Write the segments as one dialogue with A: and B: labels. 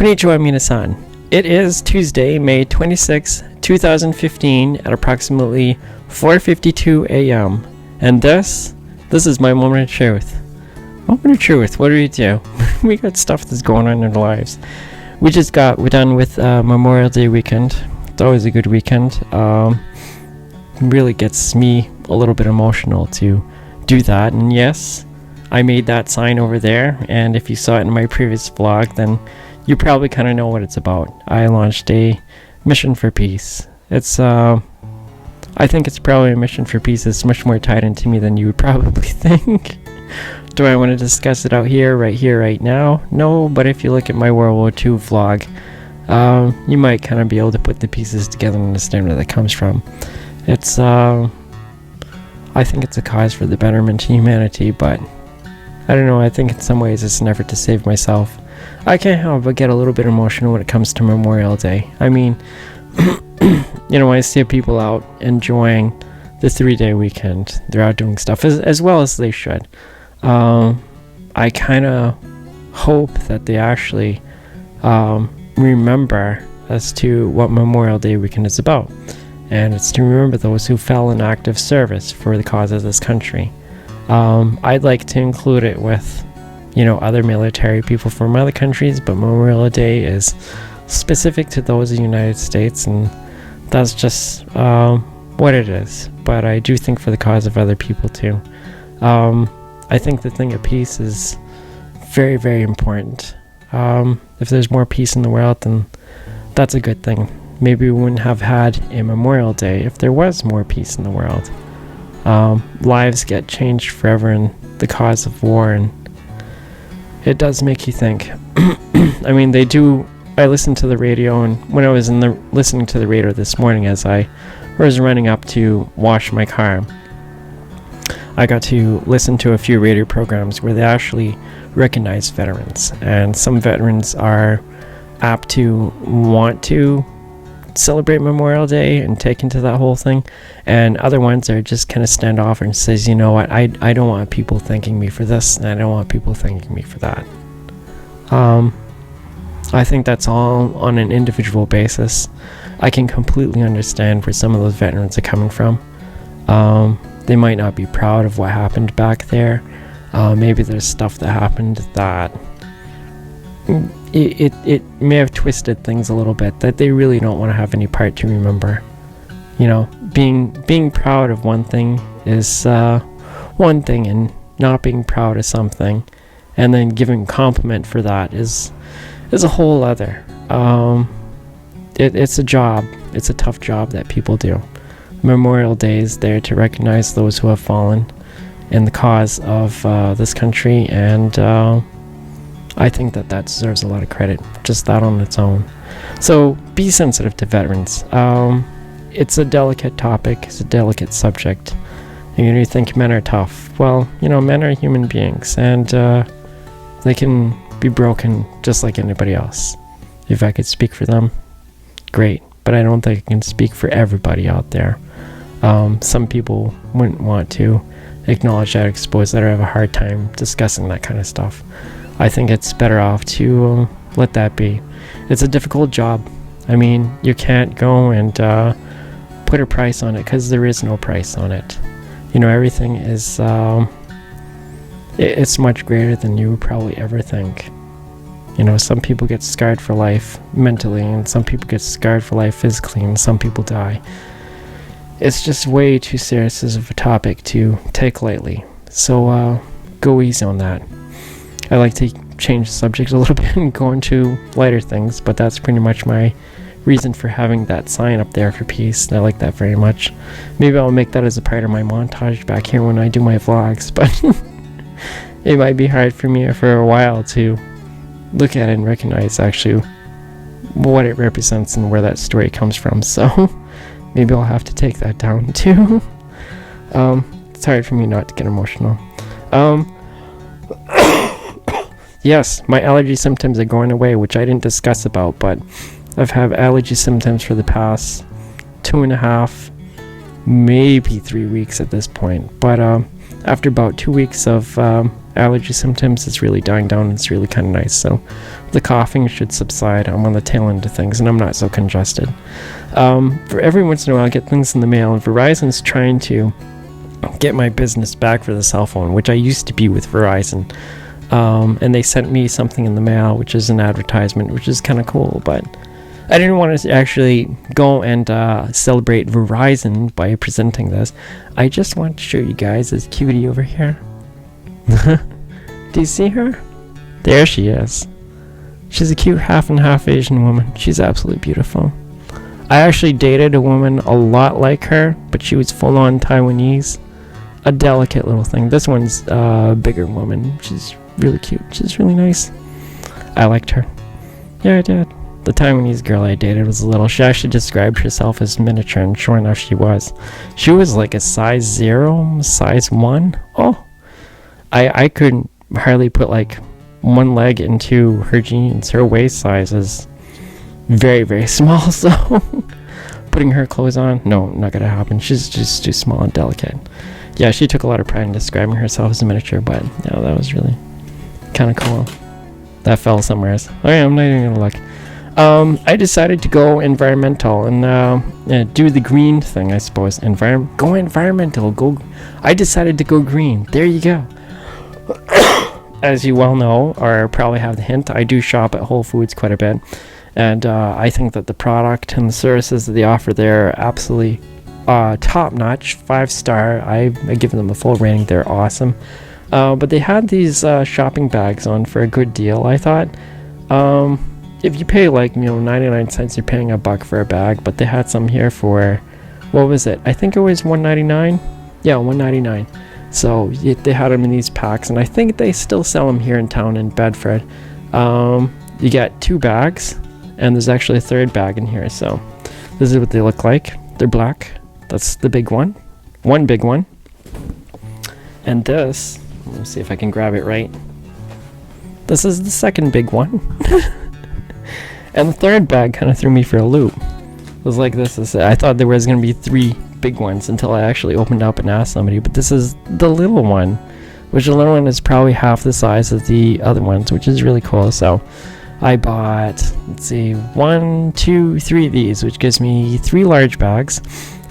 A: Konnichiwa minasan. It is Tuesday, May 26, 2015 at approximately 4:52 a.m. And this is my moment of truth. Moment of truth, what do we do? We got stuff that's going on in our lives. We're done with Memorial Day weekend. It's always a good weekend. Really gets me a little bit emotional to do that. And yes, I made that sign over there. And if you saw it in my previous vlog, then you probably kind of know what it's about. I launched a mission for peace. It's I think it's probably a mission for peace that's much more tied into me than you would probably think. Do I want to discuss it out here, right now? No, but if you look at my World War II vlog, you might kind of be able to put the pieces together and understand where that comes from. It's, I think it's a cause for the betterment of humanity, but I don't know, I think in some ways it's an effort to save myself. I can't help but get a little bit emotional when it comes to Memorial Day. I mean, I see people out enjoying the 3-day weekend. They're out doing stuff as well as they should. I kind of hope that they actually remember as to what Memorial Day weekend is about. And it's to remember those who fell in active service for the cause of this country. I'd like to include it with, other military people from other countries, but Memorial Day is specific to those of the United States, and that's just what it is. But I do think for the cause of other people too. I think the thing of peace is very, very important. If there's more peace in the world, then that's a good thing. Maybe we wouldn't have had a Memorial Day if there was more peace in the world. Lives get changed forever in the cause of war, and it does make you think. I mean, I listened to the radio, and when I was listening to the radio this morning as I was running up to wash my car, I got to listen to a few radio programs where they actually recognize veterans, and some veterans are apt to want to celebrate Memorial Day and take into that whole thing, and other ones are just kind of standoff and says, you know what, I don't want people thanking me for this, and I don't want people thanking me for that. I think that's all on an individual basis. I can completely understand where some of those veterans are coming from. They might not be proud of what happened back there. Maybe there's stuff that happened that it may have twisted things a little bit that they really don't want to have any part to remember. Being proud of one thing is one thing, and not being proud of something and then giving compliment for that is a whole other. It's a job. It's a tough job that people do. Memorial Day is there to recognize those who have fallen in the cause of this country, and I think that deserves a lot of credit, just that on its own. So be sensitive to veterans. It's a delicate topic. It's a delicate subject. You think men are tough. Well, men are human beings, and they can be broken just like anybody else. If I could speak for them, great. But I don't think I can speak for everybody out there. Some people wouldn't want to acknowledge that, expose that, or have a hard time discussing that kind of stuff. I think it's better off to let that be. It's a difficult job. I mean, you can't go and put a price on it, because there is no price on it. Everything is it's much greater than you would probably ever think. Some people get scarred for life mentally, and some people get scarred for life physically, and some people die. It's just way too serious of a topic to take lightly. So go easy on that. I like to change the subject a little bit and go into lighter things, but that's pretty much my reason for having that sign up there for peace. I like that very much. Maybe I'll make that as a part of my montage back here when I do my vlogs, but it might be hard for me for a while to look at it and recognize actually what it represents and where that story comes from. So maybe I'll have to take that down too. It's hard for me not to get emotional. Yes, my allergy symptoms are going away, which I didn't discuss about, but I've had allergy symptoms for the past 2.5, maybe 3 weeks at this point. But after about 2 weeks of allergy symptoms is really dying down. It's really kind of nice. So the coughing should subside. I'm on the tail end of things, and I'm not so congested. For every once in a while, I get things in the mail, and Verizon's trying to get my business back for the cell phone, which I used to be with Verizon. And they sent me something in the mail, which is an advertisement, which is kind of cool, but I didn't want to actually go and celebrate Verizon by presenting this. I just want to show you guys this cutie over here. Do you see her? There she is. She's a cute half and half Asian woman. She's absolutely beautiful. I actually dated a woman a lot like her, but she was full on Taiwanese. A delicate little thing. This one's a bigger woman. She's really cute. She's really nice. I liked her. Yeah, I did. The Taiwanese girl I dated was little. She actually described herself as miniature, and sure enough she was. She was like a size 0, size 1. Oh, I couldn't hardly put like one leg into her jeans. Her waist size is very, very small, so putting her clothes on, no, not gonna happen. She's just too small and delicate. Yeah, she took a lot of pride in describing herself as a miniature, but yeah, that was really kind of cool. That fell somewhere. Oh yeah, I'm not even gonna look. I decided to go environmental and do the green thing, I suppose. Go environmental. I decided to go green. There you go. As you well know, or probably have the hint, I do shop at Whole Foods quite a bit, and I think that the product and the services that they offer there are absolutely top-notch, 5-star. I give them a full rating. They're awesome. But they had these shopping bags on for a good deal. I thought, if you pay like 99 cents, you're paying $1 for a bag. But they had some here for, what was it? I think it was $1.99. Yeah, $1.99. So they had them in these packs, and I think they still sell them here in town in Bedford. You get 2 bags, and there's actually a 3rd bag in here. So this is what they look like. They're black. That's the big one. One big one. And this, let me see if I can grab it right. This is the 2nd big one. And the 3rd bag kind of threw me for a loop. It was like this. I thought there was going to be 3 big ones until I actually opened up and asked somebody, but this is the little one, which the little one is probably half the size of the other ones, which is really cool. So I bought, let's see, 1, 2, 3 of these, which gives me 3 large bags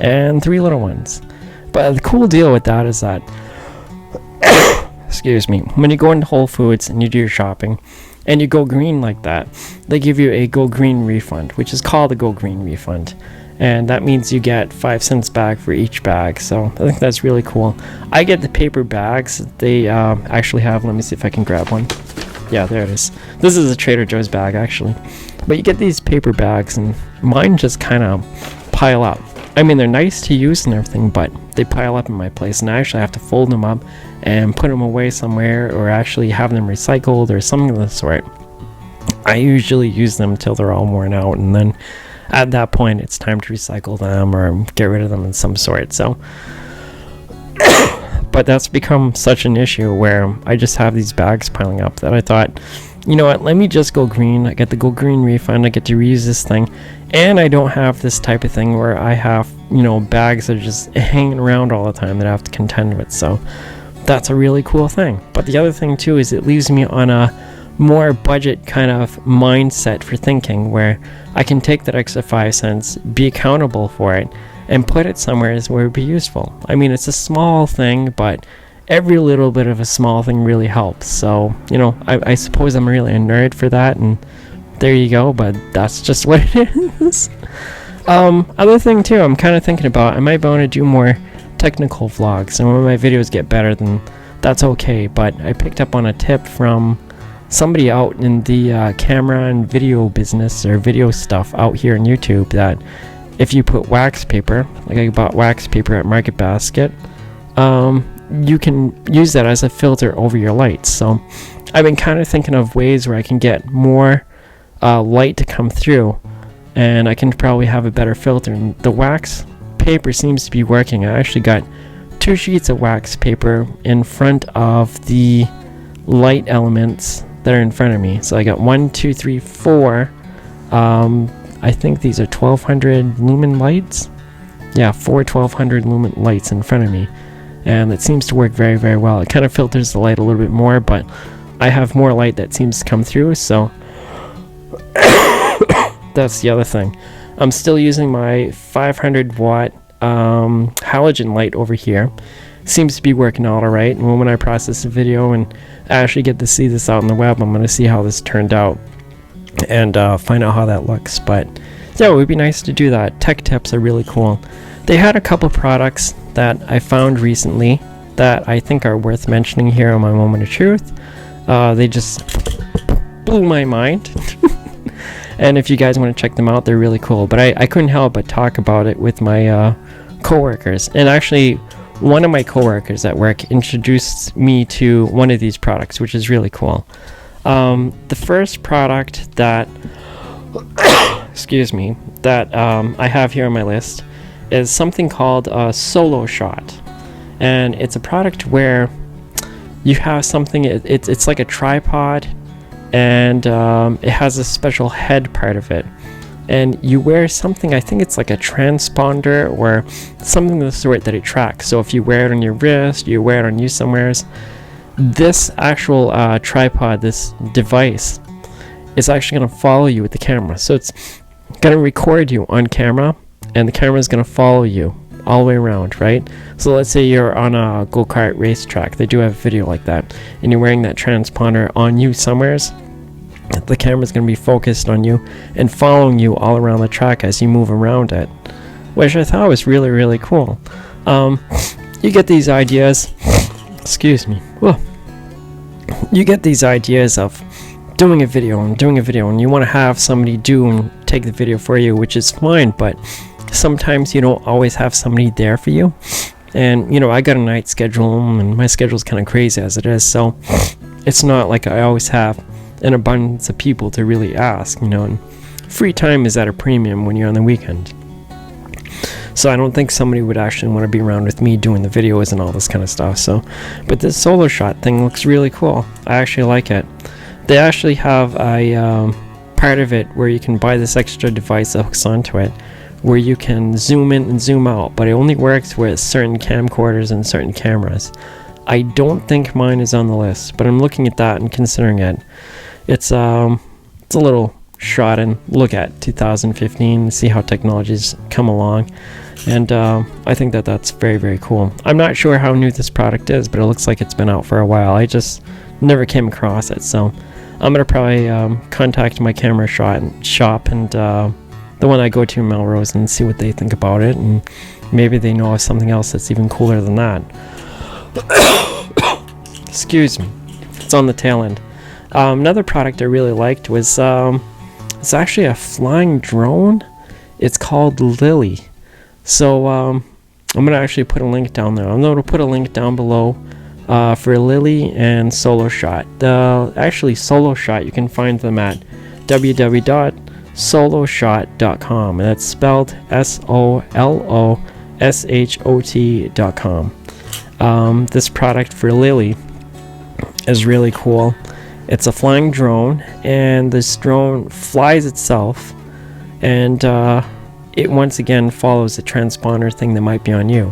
A: and 3 little ones. But the cool deal with that is that excuse me, when you go into Whole Foods and you do your shopping and you go green like that, they give you a Go Green refund, which is called a Go Green refund. And that means you get 5 cents back for each bag. So I think that's really cool. I get the paper bags. They actually have, let me see if I can grab one. Yeah, there it is. This is a Trader Joe's bag, actually. But you get these paper bags, and mine just kind of pile up. I mean, they're nice to use and everything, but they pile up in my place, and I actually have to fold them up and put them away somewhere, or actually have them recycled or something of the sort. I usually use them till they're all worn out, and then at that point it's time to recycle them or get rid of them in some sort. So but that's become such an issue where I just have these bags piling up that I thought, you know what, let me just go green. I get the Go Green refund, I get to reuse this thing, and I don't have this type of thing where I have, bags that are just hanging around all the time that I have to contend with. So that's a really cool thing. But the other thing too is it leaves me on a more budget kind of mindset for thinking, where I can take that extra 5 cents, be accountable for it, and put it somewhere where it would be useful. I mean, it's a small thing, but every little bit of a small thing really helps. So, I suppose I'm really a nerd for that, and there you go, but that's just what it is. Other thing too, I'm kind of thinking about, I might want to do more technical vlogs, and when my videos get better, then that's okay. But I picked up on a tip from somebody out in the camera and video business, or video stuff out here on YouTube, that if you put wax paper, like I bought wax paper at Market Basket, you can use that as a filter over your lights. So I've been kind of thinking of ways where I can get more light to come through, and I can probably have a better filter. And the wax paper seems to be working. I actually got 2 sheets of wax paper in front of the light elements that are in front of me. So I got 1, 2, 3, 4. I think these are 1200 lumen lights. Yeah, 4 1200 lumen lights in front of me. and it seems to work very, very well. It kind of filters the light a little bit more, but I have more light that seems to come through, so that's the other thing. I'm still using my 500 watt halogen light over here. Seems to be working out alright, and when I process the video and actually get to see this out on the web, I'm going to see how this turned out and find out how that looks. But yeah, it would be nice to do that. Tech tips are really cool. They had a couple products that I found recently that I think are worth mentioning here on my moment of truth. They just blew my mind. And if you guys want to check them out, they're really cool. But I couldn't help but talk about it with my coworkers. And actually, one of my coworkers at work introduced me to one of these products, which is really cool. The first product that excuse me, that I have here on my list is something called a Solo Shot. And it's a product where you have something, it's like a tripod, and it has a special head part of it. And you wear something, I think it's like a transponder or something of the sort that it tracks. So if you wear it on your wrist, you wear it on you somewheres, this actual tripod, this device, is actually going to follow you with the camera. So it's going to record you on camera, and the camera is going to follow you all the way around, right? So let's say you're on a go-kart racetrack. They do have video like that, and you're wearing that transponder on you somewheres. The camera's going to be focused on you and following you all around the track as you move around it, which I thought was really, really cool. You get these ideas, excuse me, whoa. You get these ideas of doing a video, and you want to have somebody do and take the video for you, which is fine, but sometimes you don't always have somebody there for you. And you know, I got a night schedule, and my schedule's kind of crazy as it is, so it's not like I always have an abundance of people to really ask, you know, and free time is at a premium when you're on the weekend. So I don't think somebody would actually want to be around with me doing the videos and all this kind of stuff. So, but this Solo Shot thing looks really cool. I actually like it. They actually have a part of it where you can buy this extra device that hooks onto it, where you can zoom in and zoom out, but it only works with certain camcorders and certain cameras. I don't think mine is on the list, but I'm looking at that and considering it. It's a little shot and look at 2015, see how technology's come along, and I think that that's very, very cool. I'm not sure how new this product is, but it looks like it's been out for a while. I just never came across it, so I'm gonna probably contact my camera shop and the one I go to in Melrose and see what they think about it, and maybe they know of something else that's even cooler than that. Excuse me, it's on the tail end. Another product I really liked was it's actually a flying drone. It's called Lily. So I'm gonna actually put a link down there. I'm gonna put a link down below for Lily and Solo Shot. Actually, Solo Shot, you can find them at www.soloshot.com, and that's spelled SOLOSHOT.com. This product for Lily is really cool. It's a flying drone, and this drone flies itself, and it once again follows the transponder thing that might be on you.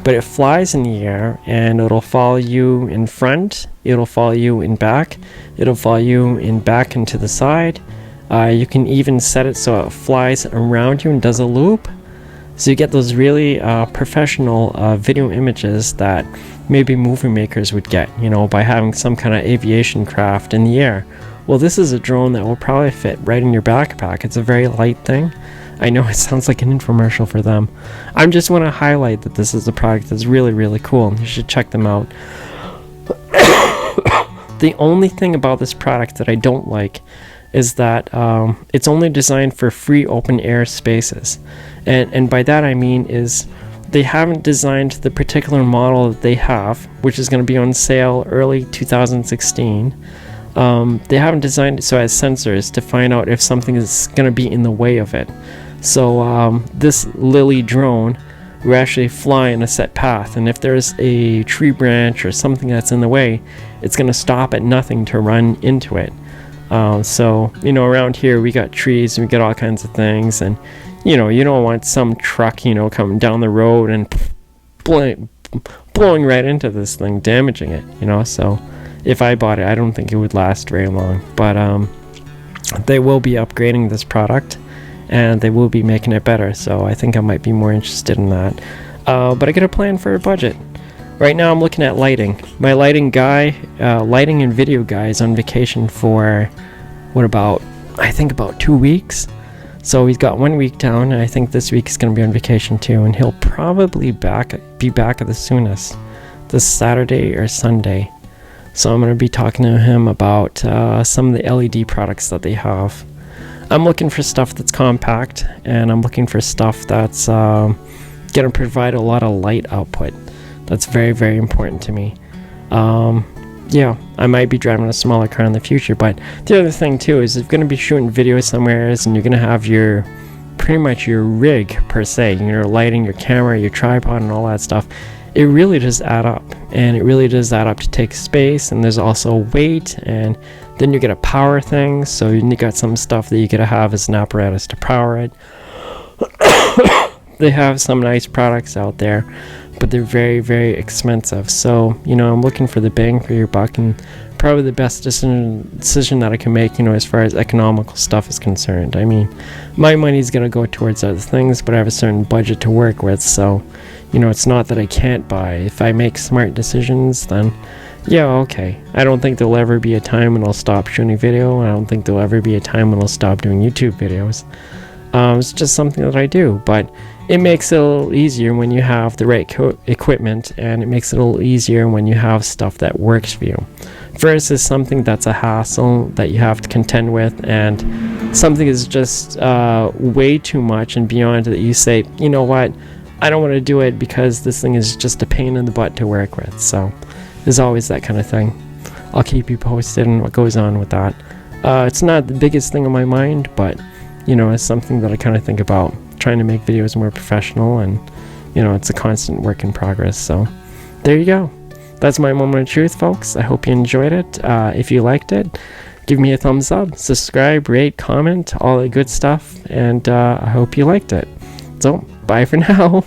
A: But it flies in the air, and it'll follow you in front, it'll follow you in back, it'll follow you in back and to the side. You can even set it so it flies around you and does a loop. So you get those really professional video images that maybe movie makers would get, you know, by having some kind of aviation craft in the air. Well, this is a drone that will probably fit right in your backpack. It's a very light thing. I know it sounds like an infomercial for them. I just want to highlight that this is a product that's really, really cool. You should check them out. The only thing about this product that I don't like is that it's only designed for free open air spaces. And by that I mean is they haven't designed the particular model that they have, which is going to be on sale early 2016. They haven't designed it so it has sensors to find out if something is going to be in the way of it. So this Lily drone will actually fly in a set path, and if there's a tree branch or something that's in the way, it's going to stop at nothing to run into it. So, you know, around here we got trees and we got all kinds of things, and you know, you don't want some truck, you know, coming down the road and blow blowing right into this thing, damaging it, you know. So if I bought it, I don't think it would last very long. But they will be upgrading this product, and they will be making it better. So I think I might be more interested in that. But I got a plan for a budget. Right now I'm looking at lighting. My lighting and video guy is on vacation for I think about 2 weeks. So he's got 1 week down, and I think this week he's going to be on vacation too, and he'll probably be back at the soonest, this Saturday or Sunday. So I'm going to be talking to him about some of the LED products that they have. I'm looking for stuff that's compact, and I'm looking for stuff that's going to provide a lot of light output. That's very, very important to me. Yeah, I might be driving a smaller car in the future, but the other thing too is if you're going to be shooting video somewhere and you're going to have pretty much your rig per se, your lighting, your camera, your tripod and all that stuff, it really does add up, and it really does add up to take space, and there's also weight, and then you get a power thing, so you got some stuff that you gotta have as an apparatus to power it. They have some nice products out there, but they're very, very expensive. So, I'm looking for the bang for your buck, and probably the best decision that I can make, as far as economical stuff is concerned. I mean, my money's going to go towards other things, but I have a certain budget to work with. So, it's not that I can't buy. If I make smart decisions, then yeah, okay. I don't think there'll ever be a time when I'll stop shooting video. I don't think there'll ever be a time when I'll stop doing YouTube videos. It's just something that I do, but it makes it a little easier when you have the right equipment, and it makes it a little easier when you have stuff that works for you, versus something that's a hassle that you have to contend with, and something is just way too much and beyond that you say, you know what, I don't want to do it because this thing is just a pain in the butt to work with. So there's always that kind of thing. I'll keep you posted on what goes on with that. It's not the biggest thing on my mind, but it's something that I kind of think about, trying to make videos more professional, and it's a constant work in progress. So there you go. That's my moment of truth, folks. I hope you enjoyed it. If you liked it, give me a thumbs up, subscribe, rate, comment, all the good stuff, and I hope you liked it. So bye for now.